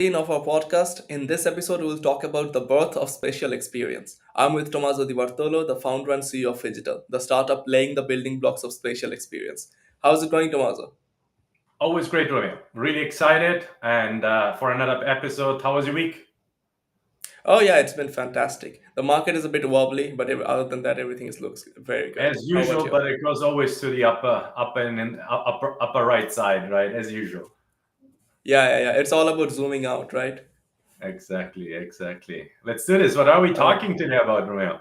Of our podcast. In this episode, we will talk about the birth of spatial experience. I'm with Tommaso Di Bartolo, the founder and CEO of Digital, the startup laying the building blocks of spatial experience. How's it going, Tommaso? Always great, Romeo. Really excited and for another episode. How was your week? Oh yeah, it's been fantastic. The market is a bit wobbly, but other than that, everything looks very good. As How about usual, you? but it goes always to the upper right side, right? As usual. Yeah. It's all about zooming out, right? Exactly. Let's do this. What are we Uh, talking today about, Romeo?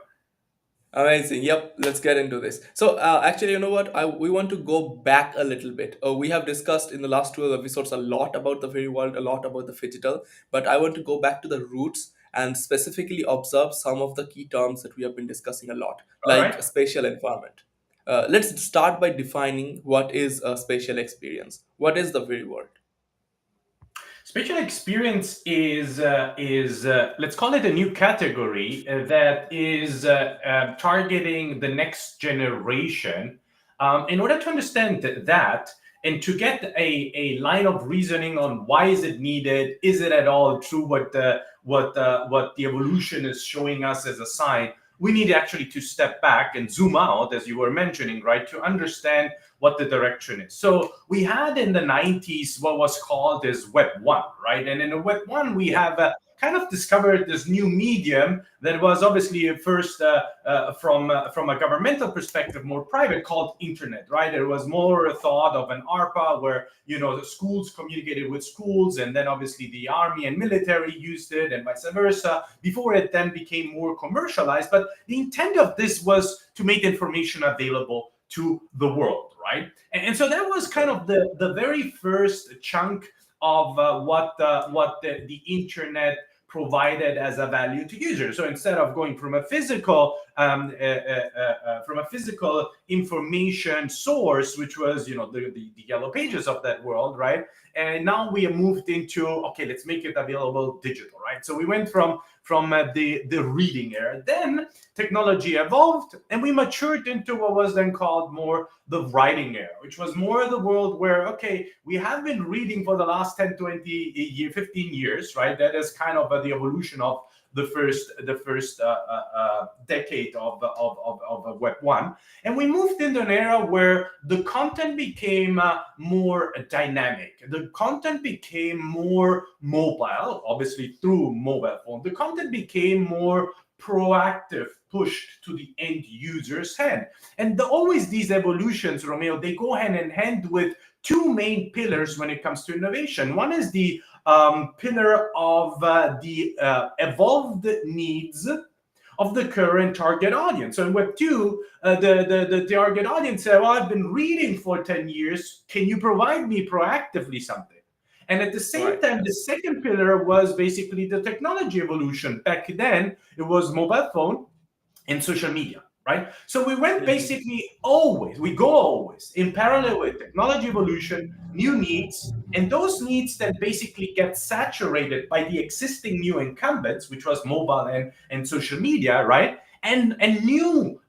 Amazing. Yep, let's get into this. So, actually, you know what? We want to go back a little bit. We have discussed in the last two episodes a lot about the very world, a lot about the digital, but I want to go back to the roots and specifically observe some of the key terms that we have been discussing a lot, All like right. a spatial environment. Let's start by defining what is a spatial experience. What is the very world? Spatial experience is let's call it a new category that is targeting the next generation. In order to understand that and to get a line of reasoning on why is it needed, is it at all true what the evolution is showing us as a sign? We need actually to step back and zoom out, as you were mentioning, right, to understand what the direction is. So we had in the 90s what was called as Web 1, right? And in the Web 1, we Yeah. have kind of discovered this new medium that was obviously at first from a governmental perspective more private, called internet, right? It was more a thought of an ARPA where the schools communicated with schools, and then obviously the army and military used it, and vice versa, before it then became more commercialized. But the intent of this was to make information available to the world, right? And so that was kind of the very first chunk of what the internet provided as a value to users. So instead of going from a physical information source, which was the yellow pages of that world, right? And now we have moved into, okay, let's make it available digital, right? So we went from the reading era. Then technology evolved and we matured into what was then called more the writing era, which was more the world where, okay, we have been reading for the last 10, 20, 15 years, right? That is kind of the evolution of the first decade of Web 1. And we moved into an era where the content became more dynamic. The content became more mobile, obviously through mobile phone. The content became more proactive, pushed to the end user's hand. And always these evolutions, Romeo, they go hand in hand with two main pillars when it comes to innovation. One is the pillar of the evolved needs of the current target audience. So in Web 2, the target audience said, well, I've been reading for 10 years. Can you provide me proactively something? And at the same Right. time, the second pillar was basically the technology evolution. Back then, it was mobile phone and social media, right? So we went Mhm. basically always, we go always in parallel with technology evolution, new needs, and those needs then basically get saturated by the existing new incumbents, which was mobile and social media, right? And new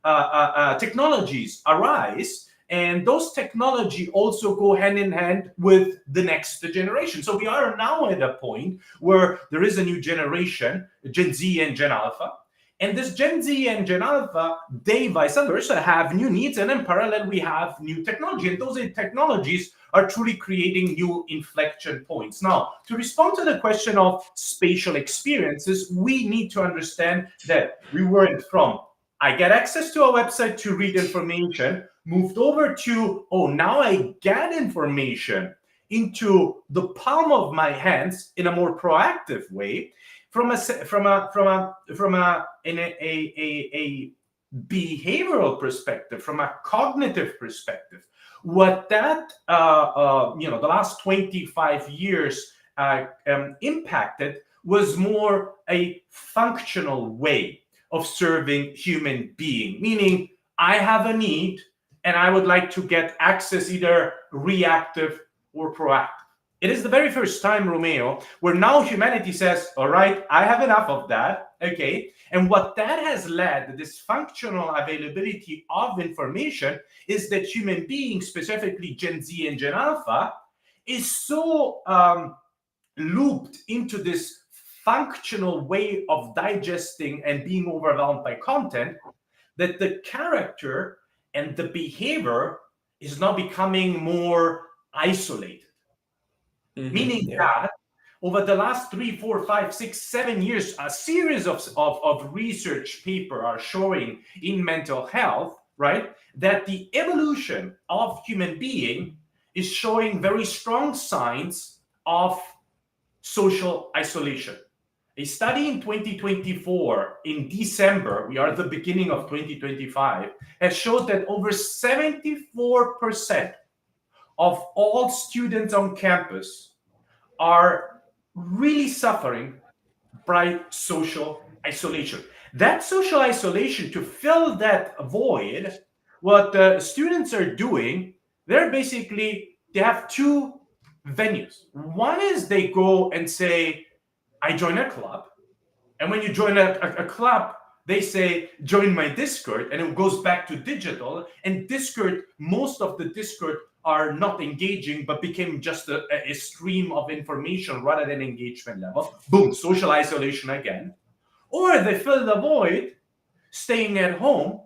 technologies arise, and those technology also go hand in hand with the next generation. So we are now at a point where there is a new generation, Gen Z and Gen Alpha, and this Gen Z and Gen Alpha, they vice versa have new needs, and in parallel we have new technology, and those technologies are truly creating new inflection points. Now, to respond to the question of spatial experiences, we need to understand that we weren't from I get access to a website to read information, moved over to, oh, now I get information into the palm of my hands in a more proactive way, from a in a behavioral perspective, from a cognitive perspective. What that the last 25 years impacted was more a functional way of serving human being, meaning I have a need and I would like to get access, either reactive or proactive. It is the very first time, Romeo, where now humanity says, all right, I have enough of that. Okay. And what that has led, this functional availability of information, is that human beings, specifically Gen Z and Gen Alpha, is so looped into this functional way of digesting and being overwhelmed by content, that the character and the behavior is now becoming more isolated. Meaning Yeah. that over the last 3, 4, 5, 6, 7 years, a series of research paper are showing in mental health, right, that the evolution of human being is showing very strong signs of social isolation. A study in 2024, in December, we are at the beginning of 2025, has showed that over 74% of all students on campus are really suffering by social isolation. That social isolation, to fill that void, what the students are doing, they have two venues. One is they go and say, I join a club. And when you join a club, they say, join my Discord, and it goes back to digital. And Discord, most of the Discord are not engaging, but became just a stream of information rather than engagement level. Boom, social isolation again. Or they fill the void staying at home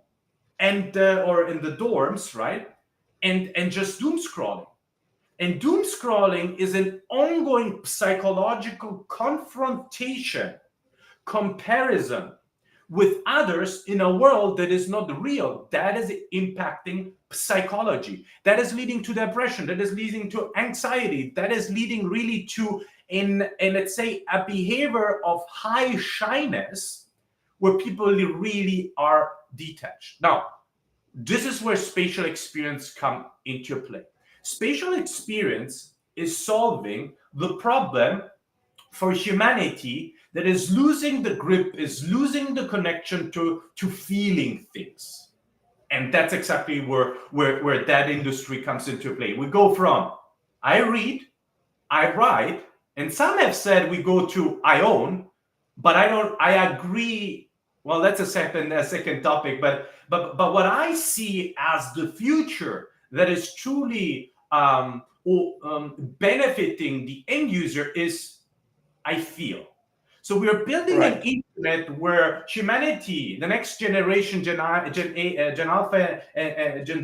and or in the dorms, right? And just doom scrolling. And doom scrolling is an ongoing psychological confrontation, comparison with others in a world that is not real. That is impacting psychology. That is leading to depression. That is leading to anxiety. That is leading really to, let's say, a behavior of high shyness where people really are detached. Now, this is where spatial experience come into play. Spatial experience is solving the problem for humanity that is losing the grip, is losing the connection to feeling things. And that's exactly where that industry comes into play. We go from I read, I write, and some have said we go to I own, but I agree. Well, that's a second topic, but what I see as the future that is truly benefiting the end user is I feel. So we are building an Right. internet where humanity, the next generation, Gen Alpha, Gen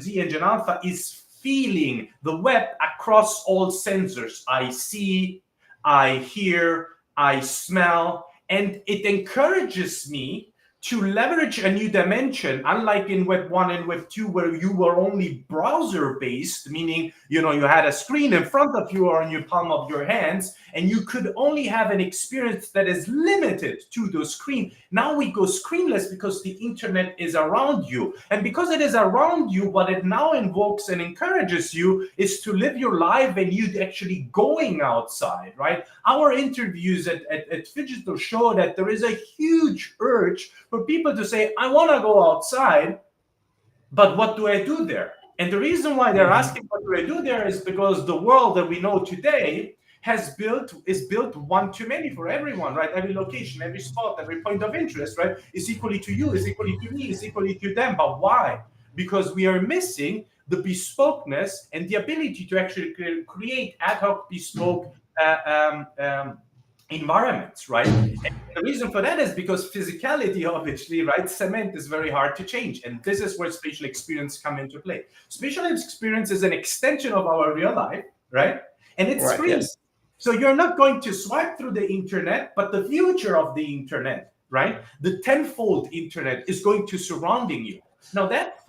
Z, and Gen Alpha, is feeling the web across all sensors. I see, I hear, I smell, and it encourages me to leverage a new dimension, unlike in Web 1 and Web 2, where you were only browser based, meaning you had a screen in front of you or in your palm of your hands, and you could only have an experience that is limited to the screen. Now we go screenless because the internet is around you. And because it is around you, what it now invokes and encourages you is to live your life and you actually going outside, right? Our interviews at Phygital show that there is a huge urge for people to say, I want to go outside, but what do I do there? And the reason why they're asking what do I do there is because the world that we know today is built one to many for everyone, right? Every location, every spot, every point of interest, right, is equally to you, is equally to me, is equally to them. But why? Because we are missing the bespokeness and the ability to actually create ad hoc bespoke environments, right? And the reason for that is because physicality, obviously, right? Cement is very hard to change. And this is where spatial experience come into play. Spatial experience is an extension of our real life, right? And it's Right. free. Yes. So you're not going to swipe through the internet, but the future of the internet, right? The tenfold internet is going to surrounding you. Now that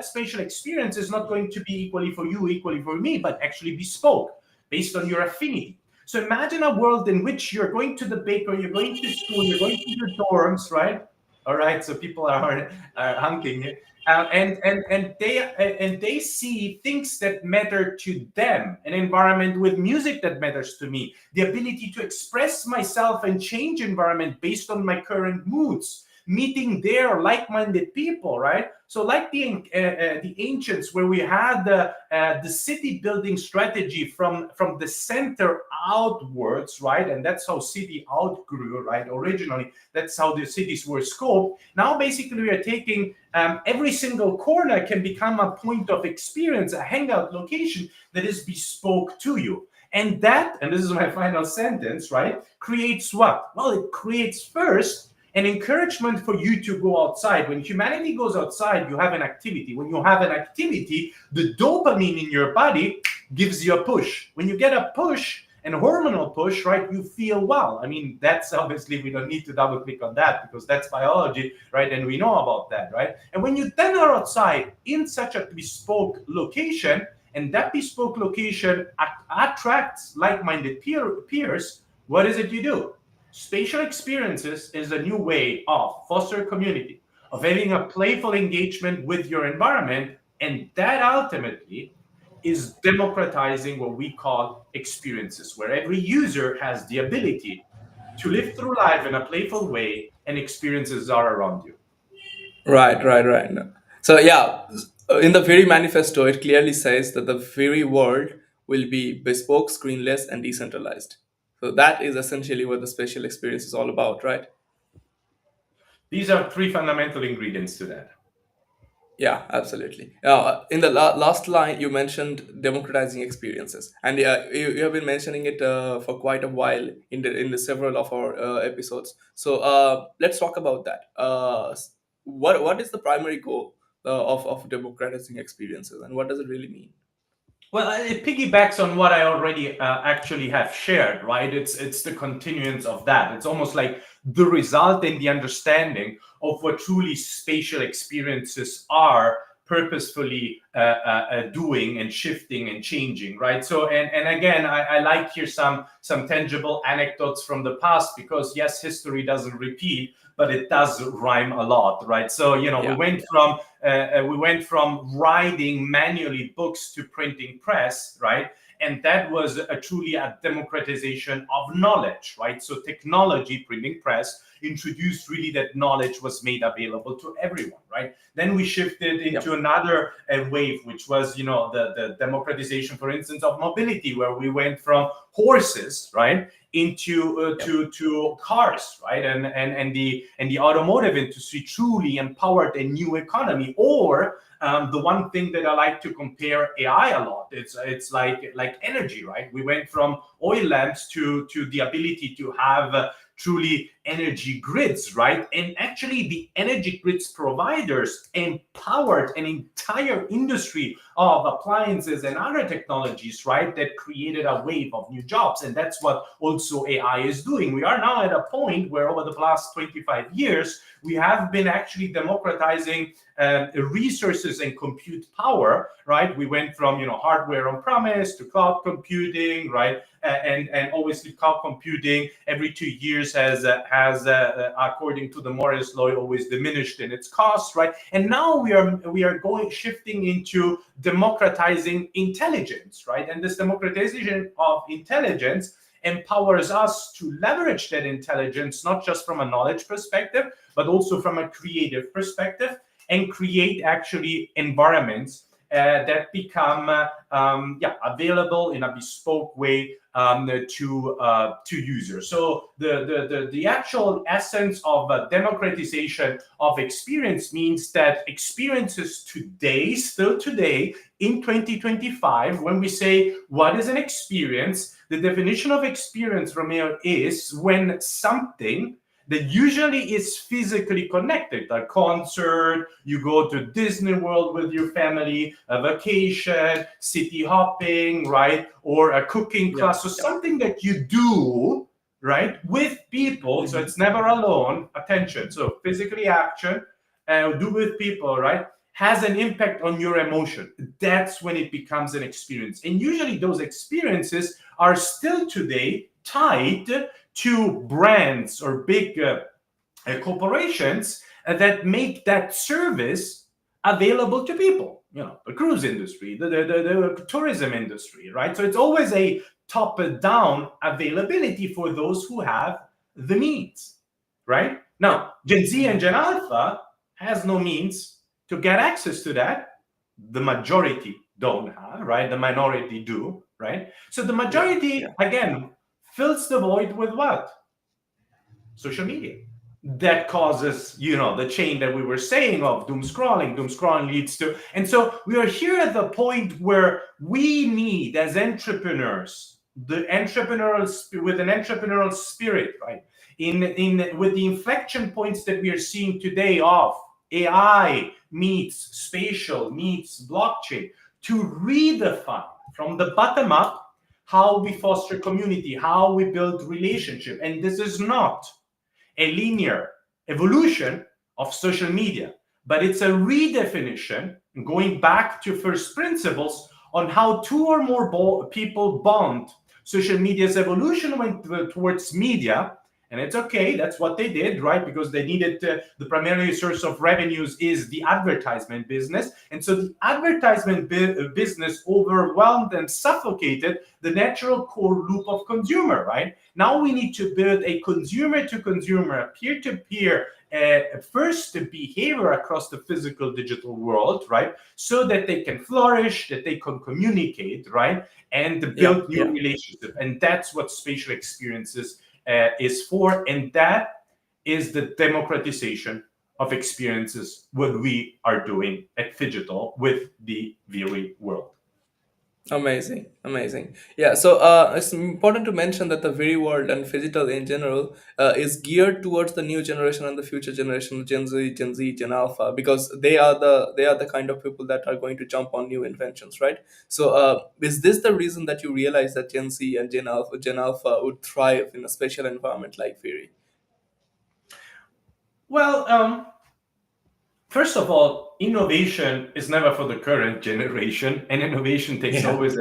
spatial experience is not going to be equally for you, equally for me, but actually bespoke based on your affinity. So imagine a world in which you're going to the bakery, you're going to school, you're going to your dorms, right? All right, so people are hunking, and they see things that matter to them, an environment with music that matters to me, the ability to express myself and change environment based on my current moods, meeting their like-minded people, right? So like the ancients, where we had the city building strategy from the center outwards, right? And that's how city outgrew, right? Originally, that's how the cities were scoped. Now, basically, we are taking every single corner can become a point of experience, a hangout location that is bespoke to you. And that, and this is my final sentence, right, creates what? Well, it creates first an encouragement for you to go outside. When humanity goes outside, you have an activity. When you have an activity, the dopamine in your body gives you a push. When you get a push, an hormonal push, right, you feel well. I mean, that's obviously, we don't need to double click on that because that's biology, right? And we know about that, right? And when you then are outside in such a bespoke location, and that bespoke location attracts like-minded peers, what is it you do? Spatial experiences is a new way of foster community, of having a playful engagement with your environment, and that ultimately is democratizing what we call experiences, where every user has the ability to live through life in a playful way and experiences are around you. Right, right, right. No. So yeah, in the very manifesto, it clearly says that the very world will be bespoke, screenless, and decentralized. So that is essentially what the spatial experience is all about, right? These are three fundamental ingredients to that. Yeah, absolutely. In the last line, you mentioned democratizing experiences, and you have been mentioning it for quite a while in the several of our episodes. So let's talk about that. What is the primary goal of democratizing experiences, and what does it really mean? Well, it piggybacks on what I already actually have shared, right? It's the continuance of that. It's almost like the result and the understanding of what truly spatial experiences are purposefully doing and shifting and changing, right? So, and again, I like here some tangible anecdotes from the past because yes, history doesn't repeat, but it does rhyme a lot, right? So, we Yeah, went from writing manually books to printing press, right? And that was truly a democratization of knowledge, right? So technology, printing press, introduced really that knowledge was made available to everyone, right? Then we shifted yeah, into another wave, which was, the democratization, for instance, of mobility, where we went from horses, right, into yeah, to cars, right, and the automotive industry truly empowered a new economy. Or the one thing that I like to compare AI a lot, it's like energy, right? We went from oil lamps to the ability to have truly energy grids, right? And actually, the energy grids providers empowered an entire industry of appliances and other technologies, right? That created a wave of new jobs. And that's what also AI is doing. We are now at a point where over the last 25 years, we have been actually democratizing resources and compute power, right? We went from hardware on premise to cloud computing, right? And obviously cloud computing every 2 years has according to the Moore's law always diminished in its cost, right? And now we are going shifting into democratizing intelligence, right? And this democratization of intelligence empowers us to leverage that intelligence not just from a knowledge perspective but also from a creative perspective, and create actually environments that become available in a bespoke way to users. So the actual essence of democratization of experience means that experiences today, still today in 2025, when we say what is an experience, the definition of experience, Romeo, is when something that usually is physically connected, a concert, you go to Disney World with your family, a vacation, city hopping, right? Or a cooking yeah, class. So yeah. something that you do, right, with people. So Hmm. it's never alone. Attention. So physically action, do with people, right? Has an impact on your emotion. That's when it becomes an experience. And usually those experiences are still today tied to brands or big corporations that make that service available to people. The cruise industry, the tourism industry, right? So it's always a top-down availability for those who have the means, right? Yep. Now, Gen Z and Hmm. Gen Alpha has no means to get access to that. The majority don't have, right? The minority do, right? So the Yeah, majority, yeah, again, fills the void with what? Social media. That causes, the chain that we were saying of doom scrolling. Doom scrolling leads to, and so we are here at the point where we need, as entrepreneurs, the with an entrepreneurial spirit, right? In with the inflection points that we are seeing today of AI meets spatial meets blockchain, to redefine from the bottom up how we foster community, how we build relationship. And this is not a linear evolution of social media, but it's a redefinition, going back to first principles, on how two or more people bond. Social media's evolution went towards media, and it's okay, that's what they did, right? Because they needed the primary source of revenues is the advertisement business, and so the advertisement business overwhelmed and suffocated the natural core loop of consumer, right? Now we need to build a consumer to consumer, a peer to peer first behavior across the physical digital world, right? So that they can flourish, that they can communicate, right? And Yeah, build new yeah. relationships. And that's what spatial experiences is for. And that is the democratization of experiences, what we are doing at Phygital with the VRE world. Amazing, amazing. Yeah, so it's important to mention that the very world and phygital in general is geared towards the new generation and the future generation, Gen Z, Gen Alpha, because they are the kind of people that are going to jump on new inventions, right? So, is this the reason that you realize that Gen Z and Gen Alpha would thrive in a special environment like Fury? Well, first of all, innovation is never for the current generation, and innovation takes Yeah. always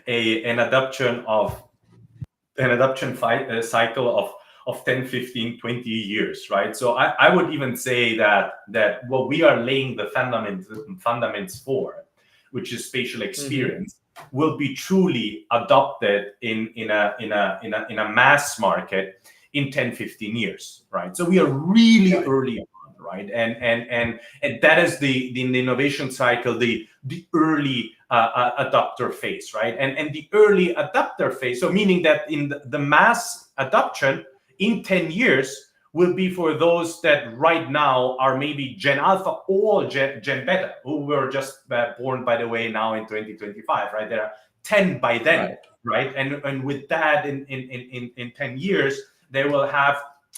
an adoption of cycle of 10, 15, 20 years, right? So I would even say that what we are laying the fundaments for, which is spatial Mm-hmm. experience, will be truly adopted in a mass market in 10, 15 years, right? So we are really Right. early on, right? And that is the innovation cycle, the early adopter phase, right? And the early adopter phase, so meaning that in the mass adoption in 10 years will be for those that right now are maybe Gen Alpha or Gen Beta, who were just born, by the way, now in 2025, right? There are 10 by then, Right. right? And with that, in 10 years, they will have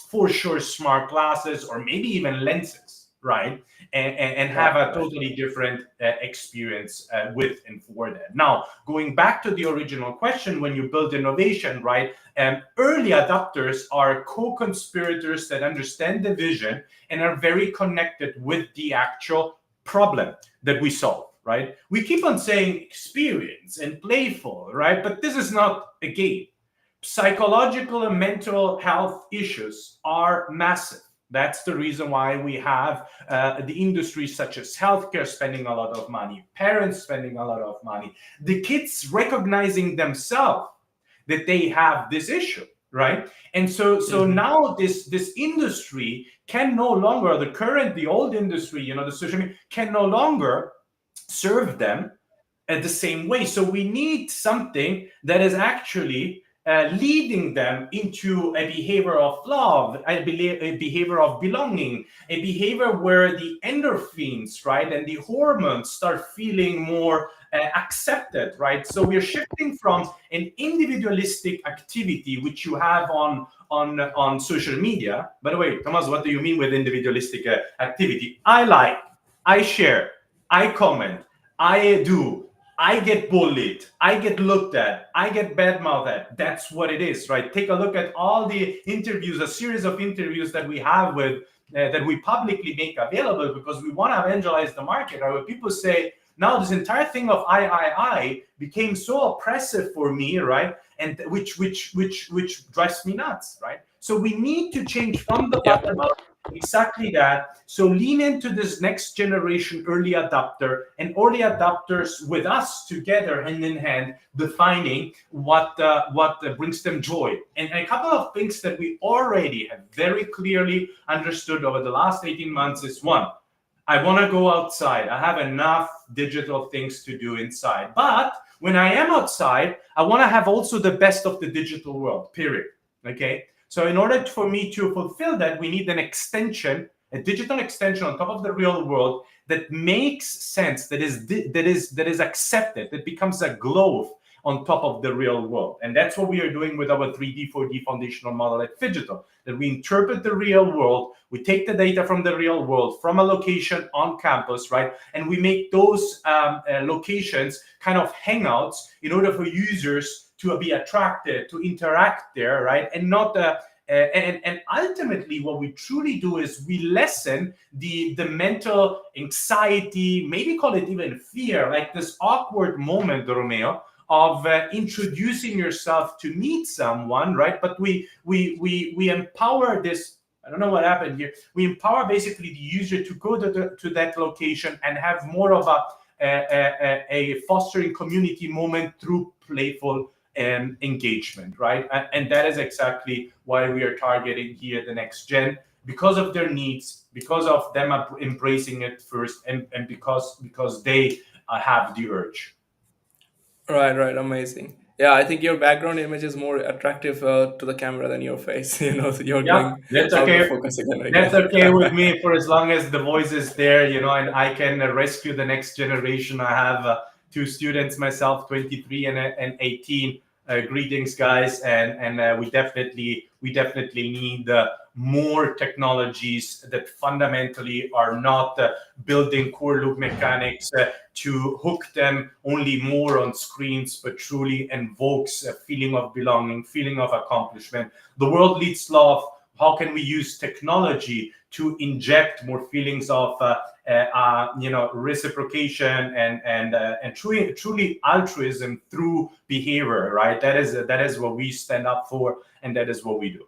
for sure smart glasses or maybe even lenses, right? And have Right. a Right. totally different experience with and for that. Now, going back to the original question, when you build innovation, right? Early adopters are co-conspirators that understand the vision and are very connected with the actual problem that we solve, right? We keep on saying experience and playful, right? But this is not a game. Psychological and mental health issues are massive. That's the reason why we have the industries such as healthcare spending a lot of money, parents spending a lot of money, the kids recognizing themselves that they have this issue, right? And so Mm-hmm. now this industry can no longer, the old industry, the social media, can no longer serve them the same way. So we need something that is actually leading them into a behavior of love, a behavior of belonging, a behavior where the endorphins, right, and the hormones start feeling more accepted, right? So we're shifting from an individualistic activity, which you have on social media. By the way, Thomas, what do you mean with individualistic activity? I like, I share, I comment, I do. I get bullied. I get looked at. I get badmouthed at. That's what it is, right? Take a look at all the interviews, a series of interviews that we have with that we publicly make available because we want to evangelize the market. Right? Where people say, now this entire thing of I became so oppressive for me, right? And which drives me nuts, right? So we need to change from the Yeah. bottom up. Exactly that. So lean into this next generation early adopter and early adopters with us together, hand in hand, defining what brings them joy. And a couple of things that we already have very clearly understood over the last 18 months is one, I want to go outside. I have enough digital things to do inside. But when I am outside, I want to have also the best of the digital world, period. Okay. So in order for me to fulfill that, we need an extension, a digital extension on top of the real world that makes sense, that is accepted, that becomes a glove on top of the real world. And that's what we are doing with our 3D, 4D foundational model at Phygital, that we interpret the real world, we take the data from the real world, from a location on campus, right? And we make those locations kind of hangouts in order for users to be attracted, to interact there, right? And not and ultimately what we truly do is we lessen the mental anxiety, maybe call it even fear, like this awkward moment, Romeo, of introducing yourself to meet someone, right? But we empower this. I don't know what happened here. We empower basically the user to go to that location and have more of a fostering community moment through playful engagement, right? And that is exactly why we are targeting here the next gen, because of their needs, because of them embracing it first, and because they have the urge. Right, right, amazing. Yeah, I think your background image is more attractive to the camera than your face. You're Yeah, going that's out of okay. focus again and That's again. okay with me for as long as the voice is there, and I can rescue the next generation. I have two students myself, 23 and 18. Greetings, guys, and we definitely need more technologies that fundamentally are not building core loop mechanics to hook them only more on screens, but truly invokes a feeling of belonging, feeling of accomplishment. The world needs love. How can we use technology to inject more feelings of reciprocation and truly altruism through behavior, right? That is what we stand up for, and that is what we do.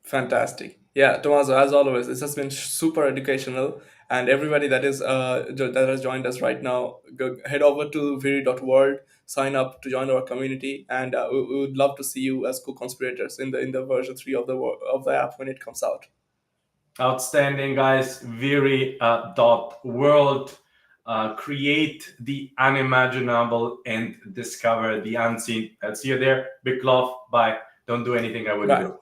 Fantastic. Yeah, Tommaso, as always, this has been super educational. And everybody that is that has joined us right now, head over to viri.world, sign up to join our community, and we would love to see you as co-conspirators in the version 3 of of the app when it comes out. Outstanding, guys. Viri dot world. Create the unimaginable and discover the unseen. I'll see you there. Big love. Bye. Don't do anything I wouldn't Bye. do.